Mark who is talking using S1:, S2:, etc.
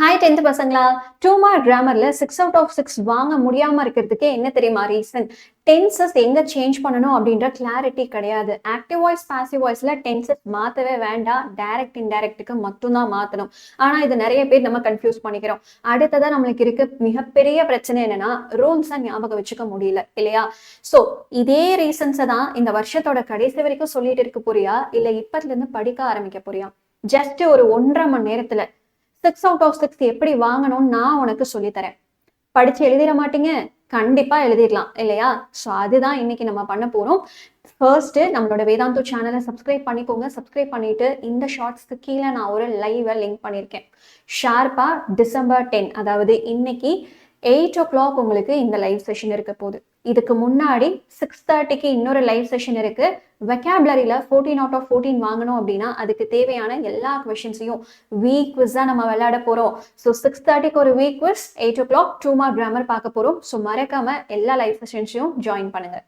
S1: Hi 10th பசங்களா, 2 mark கிராமர்ல 6 out of 6 வாங்க முடியாம இருக்கிறதுக்கு என்ன தெரியுமா ரீசன்? டென்சஸ் எங்க சேஞ்ச் பண்ணணும் அப்படின்ற கிளாரிட்டி கிடையாது. ஆக்டிவ் வாய்ஸ், பாசிவ் வாய்ஸ்ல டென்சஸ் மாத்தவே வேண்டாம். டைரக்ட் இன்டைரக்ட்டுக்கு மட்டும்தான் மாத்தணும். ஆனா இது நிறைய பேர் நம்ம கன்ஃபியூஸ் பண்ணிக்கிறோம். அடுத்ததா நம்மளுக்கு இருக்க மிகப்பெரிய பிரச்சனை என்னன்னா, ரூல்ஸை ஞாபகம் வச்சுக்க முடியல இல்லையா? ஸோ இதே ரீசன்ஸை தான் இந்த வருஷத்தோட கடைசி வரைக்கும் சொல்லிட்டு இருக்க போறியா, இல்ல இப்பத்துல இருந்து படிக்க ஆரம்பிக்க போறியா? ஜஸ்ட் ஒரு 1.5 மணி நேரத்துல 6 அவுட் ஆஃப் 6 எப்படி வாங்கணும்னு நான் உனக்கு சொல்லித்தரேன். படிச்சு எழுதிட மாட்டீங்க? கண்டிப்பா எழுதிடலாம் இல்லையா? ஸோ அதுதான் இன்னைக்கு நம்ம பண்ண போறோம். ஃபர்ஸ்ட் நம்மளோட வேதாந்தோ சேனலை சப்ஸ்கிரைப் பண்ணிக்கோங்க. சப்ஸ்கிரைப் பண்ணிட்டு இந்த ஷார்ட்ஸ்க்கு கீழே நான் ஒரு லைவை லிங்க் பண்ணியிருக்கேன். ஷார்ப்பா December 10, அதாவது இன்னைக்கு 8 o'clock உங்களுக்கு இந்த லைவ் செஷன் இருக்க போகுது. இதுக்கு முன்னாடி 6:30க்கு இன்னொரு லைவ் செஷன் இருக்கு. வெக்காபுலரியில 14 அவுட் ஆஃப் 14 வாங்கணும் அப்படின்னா அதுக்கு தேவையான எல்லா கொஷின்ஸையும் வீக் குவிஸா நம்ம விளையாட போறோம். ஸோ 6:30க்கு ஒரு week quiz, 8 o'clock 2 mark grammar பார்க்க போறோம். ஸோ மறக்காம எல்லா லைவ் செஷன்ஸையும் ஜாயின் பண்ணுங்க.